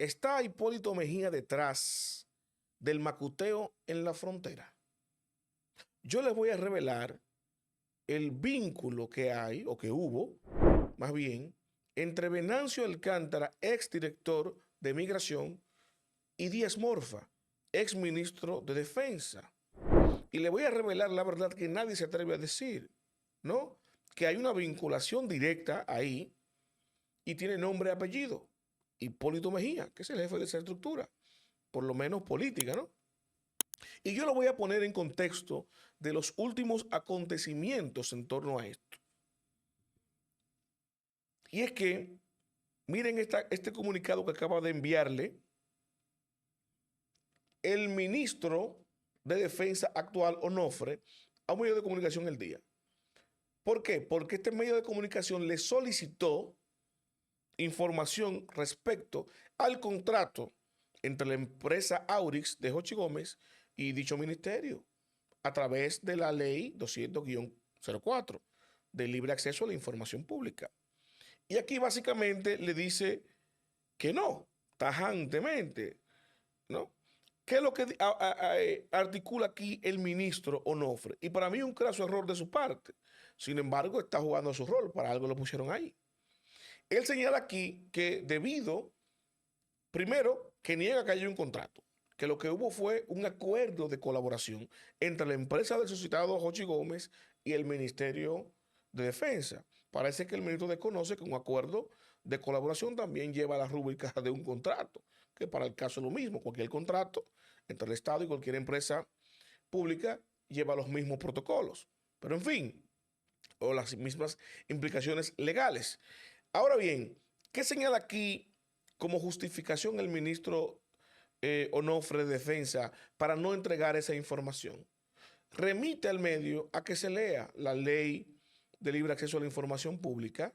¿Está Hipólito Mejía detrás del macuteo en la frontera? Yo les voy a revelar el vínculo que hay, o que hubo, más bien, entre Venancio Alcántara, exdirector de Migración, y Díaz Morfa, exministro de Defensa. Y le voy a revelar la verdad que nadie se atreve a decir, ¿no? Que hay una vinculación directa ahí y tiene nombre y apellido. Hipólito Mejía, que es el jefe de esa estructura, por lo menos política, ¿no? Y yo lo voy a poner en contexto de los últimos acontecimientos en torno a esto. Y es que, miren este comunicado que acaba de enviarle el ministro de Defensa actual, Onofre, a un medio de comunicación El Día. ¿Por qué? Porque este medio de comunicación le solicitó información respecto al contrato entre la empresa Aurix de Jochi Gómez y dicho ministerio a través de la ley 200-04 de libre acceso a la información pública. Y aquí básicamente le dice que no, tajantemente, ¿no? ¿Qué es lo que articula aquí el ministro Onofre? Y para mí un craso error de su parte. Sin embargo, está jugando su rol, para algo lo pusieron ahí. Él señala aquí que debido, primero, que niega que haya un contrato, que lo que hubo fue un acuerdo de colaboración entre la empresa del suscitado Jochi Gómez y el Ministerio de Defensa. Parece que el ministro desconoce que un acuerdo de colaboración también lleva la rúbrica de un contrato, que para el caso es lo mismo. Cualquier contrato entre el Estado y cualquier empresa pública lleva los mismos protocolos. Pero en fin, o las mismas implicaciones legales. Ahora bien, ¿qué señala aquí como justificación el ministro Onofre de Defensa para no entregar esa información? Remite al medio a que se lea la ley de libre acceso a la información pública,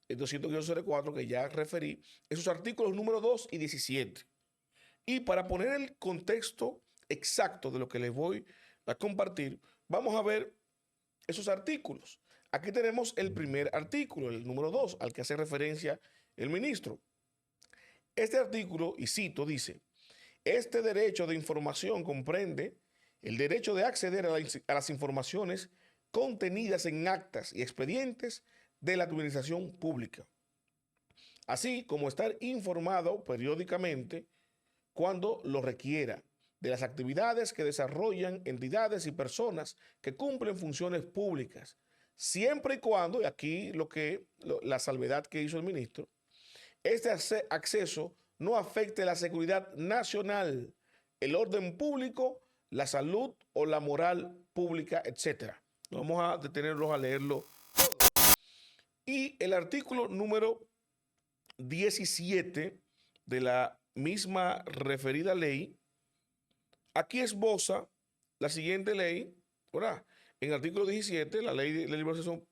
el 200-04 que ya referí, esos artículos número 2 y 17. Y para poner el contexto exacto de lo que les voy a compartir, vamos a ver esos artículos. Aquí tenemos el primer artículo, el número 2, al que hace referencia el ministro. Este artículo, y cito, dice: este derecho de información comprende el derecho de acceder a las informaciones contenidas en actas y expedientes de la administración pública, así como estar informado periódicamente cuando lo requiera de las actividades que desarrollan entidades y personas que cumplen funciones públicas, siempre y cuando, y aquí la salvedad que hizo el ministro, este acceso no afecte la seguridad nacional, el orden público, la salud o la moral pública, etc. Vamos a detenerlos a leerlo todo. Y el artículo número 17 de la misma referida ley, aquí esboza la siguiente ley, ¿verdad? En el artículo 17, la ley de libre acceso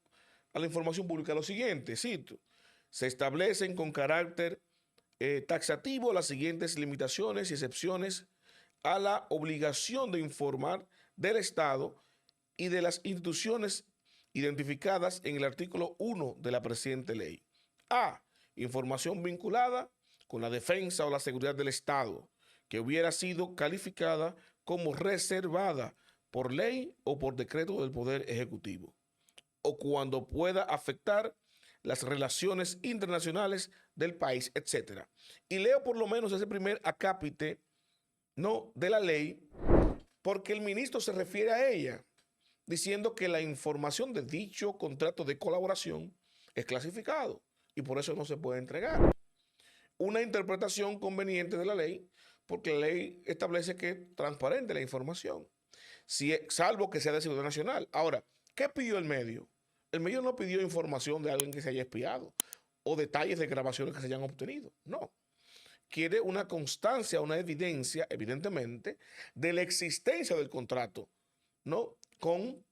a la información pública, lo siguiente, cito: se establecen con carácter taxativo las siguientes limitaciones y excepciones a la obligación de informar del Estado y de las instituciones identificadas en el artículo 1 de la presente ley. A. Información vinculada con la defensa o la seguridad del Estado, que hubiera sido calificada como reservada por ley o por decreto del Poder Ejecutivo, o cuando pueda afectar las relaciones internacionales del país, etc. Y leo por lo menos ese primer acápite, ¿no?, de la ley, porque el ministro se refiere a ella, diciendo que la información de dicho contrato de colaboración es clasificado y por eso no se puede entregar. Una interpretación conveniente de la ley, porque la ley establece que es transparente la información, salvo que sea de seguridad nacional. Ahora, ¿qué pidió el medio? El medio no pidió información de alguien que se haya espiado o detalles de grabaciones que se hayan obtenido. No. Quiere una constancia, una evidencia, evidentemente, de la existencia del contrato, ¿no?, con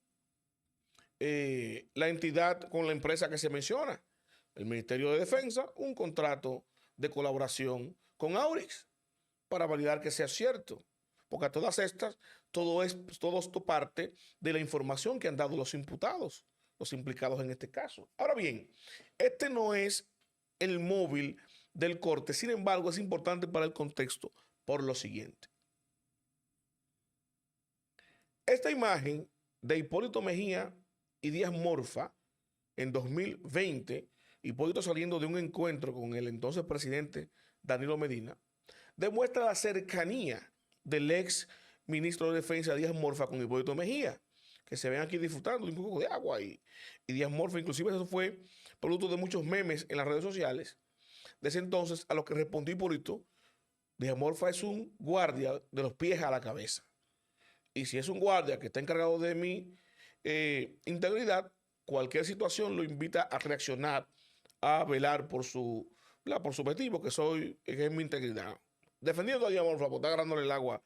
la entidad, con la empresa que se menciona. El Ministerio de Defensa, un contrato de colaboración con Aurix para validar que sea cierto. Porque a todas estas, todo esto parte de la información que han dado los imputados, los implicados en este caso. Ahora bien, este no es el móvil del corte. Sin embargo, es importante para el contexto por lo siguiente. Esta imagen de Hipólito Mejía y Díaz Morfa en 2020, Hipólito saliendo de un encuentro con el entonces presidente Danilo Medina, demuestra la cercanía del ex ministro de Defensa Díaz Morfa con Hipólito Mejía, que se ven aquí disfrutando de un poco de agua y Díaz Morfa, inclusive eso fue producto de muchos memes en las redes sociales. Desde entonces, a lo que respondió Hipólito, Díaz Morfa es un guardia de los pies a la cabeza. Y si es un guardia que está encargado de mi integridad, cualquier situación lo invita a reaccionar, a velar por su objetivo, que es mi integridad. Defendiendo a Díaz Morfa, porque está agarrándole el agua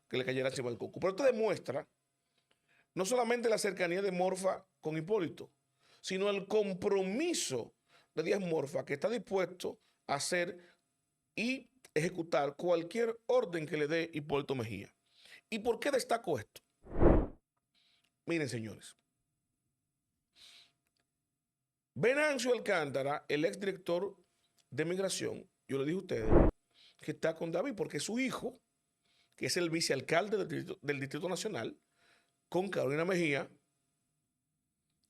que le cayera encima del coco. Pero esto demuestra no solamente la cercanía de Morfa con Hipólito, sino el compromiso de Díaz Morfa, que está dispuesto a hacer y ejecutar cualquier orden que le dé Hipólito Mejía. ¿Y por qué destaco esto? Miren, señores. Venancio Alcántara, el exdirector de Migración, yo le dije a ustedes que está con David porque su hijo, que es el vicealcalde del Distrito Nacional, con Carolina Mejía,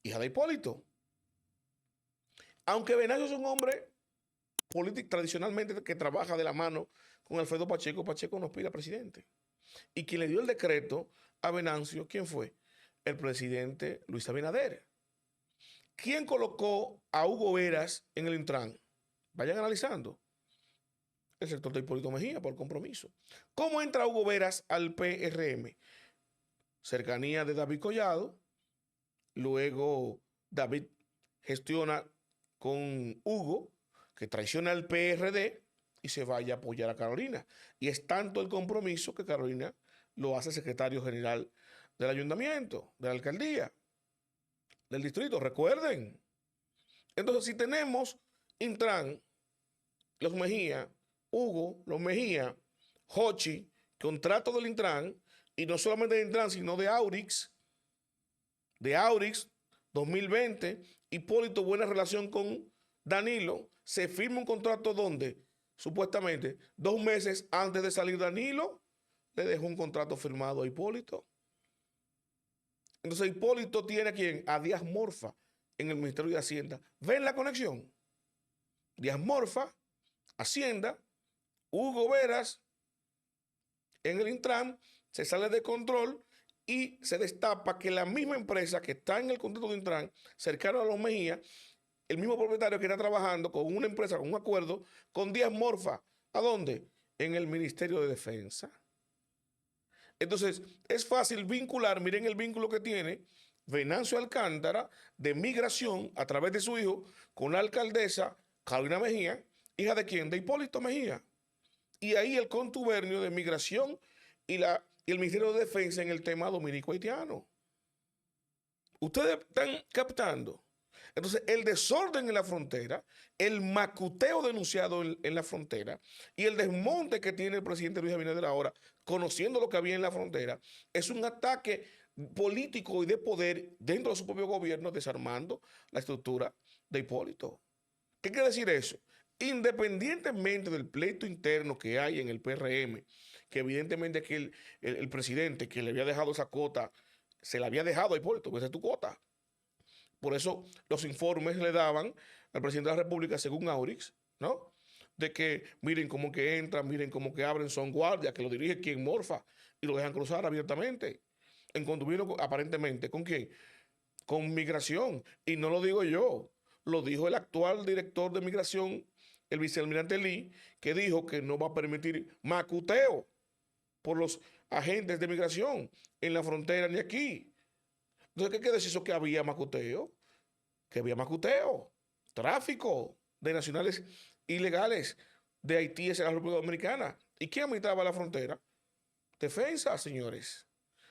hija de Hipólito. Aunque Venancio es un hombre político tradicionalmente que trabaja de la mano con Alfredo Pacheco, Pacheco no aspira a presidente. Y quien le dio el decreto a Venancio, ¿quién fue? El presidente Luis Abinader. ¿Quién colocó a Hugo Veras en el Intran? Vayan analizando. El sector de Hipólito Mejía por compromiso. ¿Cómo entra Hugo Veras al PRM? Cercanía de David Collado. Luego David gestiona con Hugo, que traiciona al PRD y se vaya a apoyar a Carolina. Y es tanto el compromiso que Carolina lo hace secretario general del ayuntamiento, de la alcaldía, del distrito. Recuerden. Entonces, si tenemos Intran, los Mejía, Hugo, los Mejía, Hochi, contrato del Intran, y no solamente de Intran, sino de Aurix 2020, Hipólito, buena relación con Danilo, se firma un contrato donde, supuestamente, 2 meses antes de salir Danilo, le dejó un contrato firmado a Hipólito. Entonces Hipólito tiene a quién? A Díaz Morfa en el Ministerio de Hacienda. ¿Ven la conexión? Díaz Morfa, Hacienda, Hugo Veras, en el Intran, se sale de control y se destapa que la misma empresa que está en el contrato de Intran, cercano a los Mejía, el mismo propietario que está trabajando con una empresa, con un acuerdo, con Díaz Morfa. ¿A dónde? En el Ministerio de Defensa. Entonces, es fácil vincular, miren el vínculo que tiene Venancio Alcántara de Migración a través de su hijo con la alcaldesa Carolina Mejía, hija de quién? De Hipólito Mejía. Y ahí el contubernio de Migración y el Ministerio de Defensa en el tema dominico-haitiano. Ustedes están captando. Entonces, el desorden en la frontera, el macuteo denunciado en la frontera y el desmonte que tiene el presidente Luis Abinader ahora, conociendo lo que había en la frontera, es un ataque político y de poder dentro de su propio gobierno, desarmando la estructura de Hipólito. ¿Qué quiere decir eso? Independientemente del pleito interno que hay en el PRM, que evidentemente que el presidente que le había dejado esa cuota, se la había dejado a Hipólito, pues esa es tu cuota. Por eso los informes le daban al presidente de la República, según Aurix, ¿no? De que miren cómo que entran, miren cómo que abren, son guardias, que lo dirige quien Morfa y lo dejan cruzar abiertamente. En contubernio aparentemente, ¿con quién? Con Migración. Y no lo digo yo, lo dijo el actual director de Migración, el vicealmirante Lee, que dijo que no va a permitir macuteo por los agentes de Migración en la frontera ni aquí. Entonces, ¿qué quiere decir eso? Que había macuteo, tráfico de nacionales ilegales de Haití hacia la República Dominicana. ¿Y quién administraba la frontera? Defensa, señores.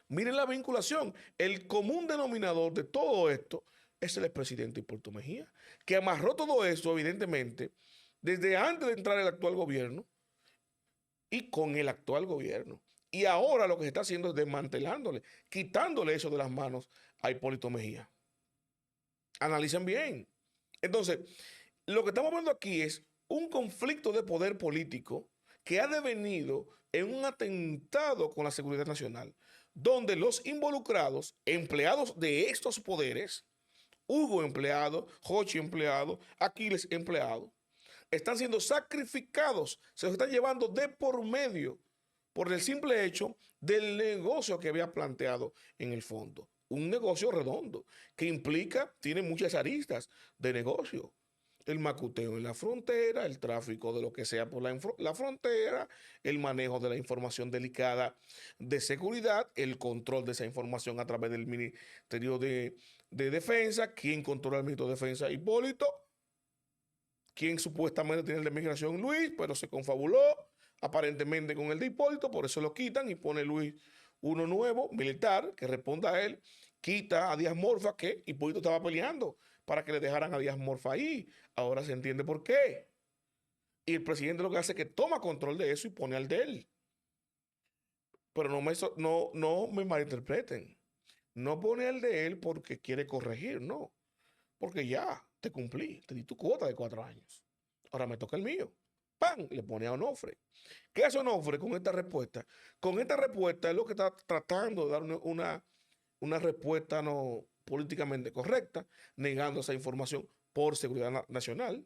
Miren la vinculación. El común denominador de todo esto es el expresidente Hipólito Mejía, que amarró todo esto, evidentemente, desde antes de entrar el actual gobierno y con el actual gobierno. Y ahora lo que se está haciendo es desmantelándole, quitándole eso de las manos a Hipólito Mejía. Analicen bien. Entonces, lo que estamos viendo aquí es un conflicto de poder político que ha devenido en un atentado con la seguridad nacional, donde los involucrados, empleados de estos poderes, Hugo empleado, Jochi empleado, Aquiles empleado, están siendo sacrificados, se los están llevando de por medio por el simple hecho del negocio que había planteado en el fondo. Un negocio redondo que implica, tiene muchas aristas de negocio. El macuteo en la frontera, el tráfico de lo que sea por la frontera, el manejo de la información delicada de seguridad, el control de esa información a través del Ministerio de Defensa, quién controla el Ministerio de Defensa, Hipólito, quien supuestamente tiene el de migración, Luis, pero se confabuló aparentemente con el de Hipólito, por eso lo quitan y pone Luis uno nuevo, militar, que responda a él, quita a Díaz Morfa, que Hipólito estaba peleando para que le dejaran a Díaz Morfa ahí. Ahora se entiende por qué. Y el presidente lo que hace es que toma control de eso y pone al de él. Pero no me malinterpreten. No pone al de él porque quiere corregir, no. Porque ya te cumplí, te di tu cuota de 4 años. Ahora me toca el mío. ¡Pam! Le pone a Onofre. ¿Qué hace Onofre con esta respuesta? Con esta respuesta es lo que está tratando de dar una respuesta no políticamente correcta, negando esa información por seguridad nacional,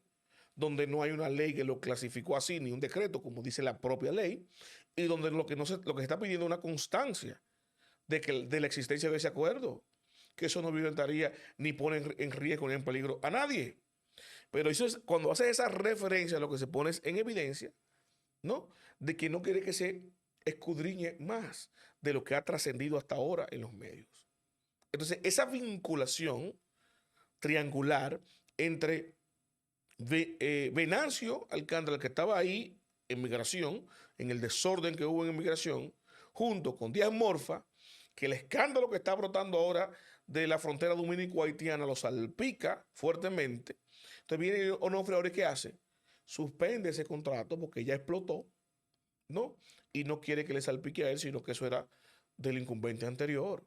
donde no hay una ley que lo clasificó así, ni un decreto, como dice la propia ley, y donde lo que se está pidiendo es una constancia de la existencia de ese acuerdo, que eso no violentaría ni pone en riesgo ni en peligro a nadie. Pero eso es, cuando hace esa referencia, lo que se pone es en evidencia, ¿no? De que no quiere que se escudriñe más de lo que ha trascendido hasta ahora en los medios. Entonces, esa vinculación triangular entre Venancio Alcántara, que estaba ahí en migración, en el desorden que hubo en migración, junto con Díaz Morfa, que el escándalo que está brotando ahora de la frontera dominico-haitiana lo salpica fuertemente. Entonces viene Onofre ahora, ¿qué hace? Suspende ese contrato porque ya explotó, ¿no? Y no quiere que le salpique a él, sino que eso era del incumbente anterior.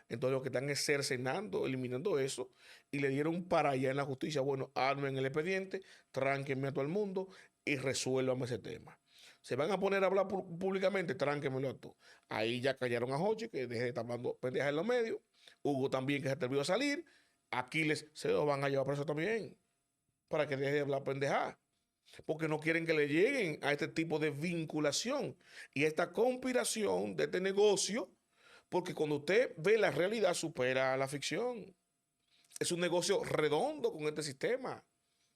Entonces lo que están es cercenando, eliminando eso, y le dieron para allá en la justicia, bueno, armen el expediente, tránquenme a todo el mundo y resuélvame ese tema. Se van a poner a hablar públicamente, tránquenmelo a todo. Ahí ya callaron a Jochi, que deje de estar hablando pendejas en los medios. Hugo también, que se atrevió a salir. Aquiles se lo van a llevar preso también, para que deje de hablar pendejadas. Porque no quieren que le lleguen a este tipo de vinculación y esta conspiración de este negocio, porque cuando usted ve la realidad supera la ficción. Es un negocio redondo con este sistema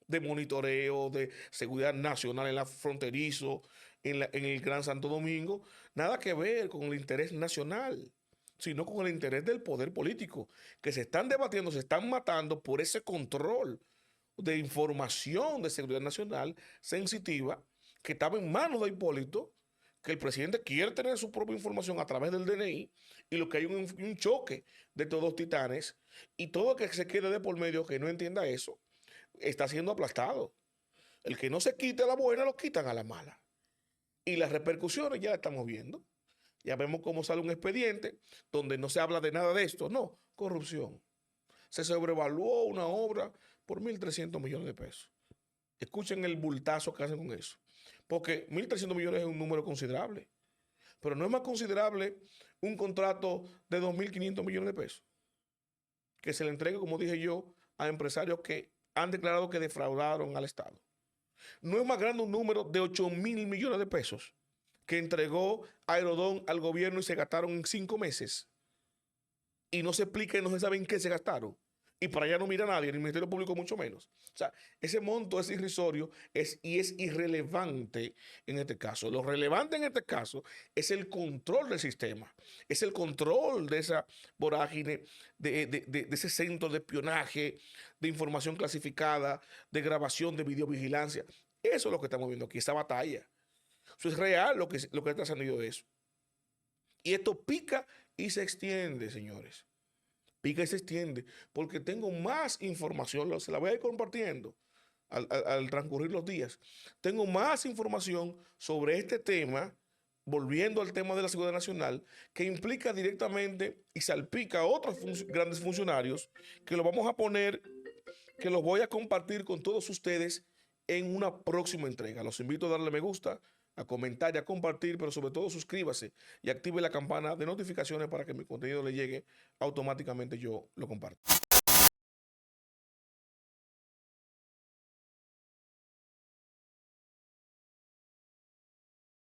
de monitoreo, de seguridad nacional en la fronterizo, en el Gran Santo Domingo. Nada que ver con el interés nacional, sino con el interés del poder político, que se están debatiendo, se están matando por ese control de información de seguridad nacional sensitiva que estaba en manos de Hipólito, que el presidente quiere tener su propia información a través del DNI, y lo que hay un choque de estos dos titanes, y todo el que se quede de por medio que no entienda eso, está siendo aplastado. El que no se quite a la buena, lo quitan a la mala. Y las repercusiones ya las estamos viendo. Ya vemos cómo sale un expediente donde no se habla de nada de esto. No, corrupción. Se sobrevaluó una obra por 1.300 millones de pesos. Escuchen el bultazo que hacen con eso. Porque 1.300 millones es un número considerable. Pero no es más considerable un contrato de 2.500 millones de pesos que se le entregue, como dije yo, a empresarios que han declarado que defraudaron al Estado. No es más grande un número de 8.000 millones de pesos que entregó Aerodón al gobierno y se gastaron en 5 meses. Y no se explica y no se sabe en qué se gastaron. Y para allá no mira nadie, ni el Ministerio Público mucho menos. O sea, ese monto es irrisorio y es irrelevante en este caso. Lo relevante en este caso es el control del sistema, es el control de esa vorágine, de ese centro de espionaje, de información clasificada, de grabación, de videovigilancia. Eso es lo que estamos viendo aquí, esa batalla. Eso es real lo que ha trascendido de eso. Y esto pica y se extiende, señores. Pica y se extiende, porque tengo más información, se la voy a ir compartiendo al transcurrir los días. Tengo más información sobre este tema, volviendo al tema de la seguridad nacional, que implica directamente y salpica a otros grandes funcionarios, que lo vamos a poner, que los voy a compartir con todos ustedes en una próxima entrega. Los invito a darle me gusta, a comentar y a compartir, pero sobre todo suscríbase y active la campana de notificaciones para que mi contenido le llegue automáticamente, yo lo comparto.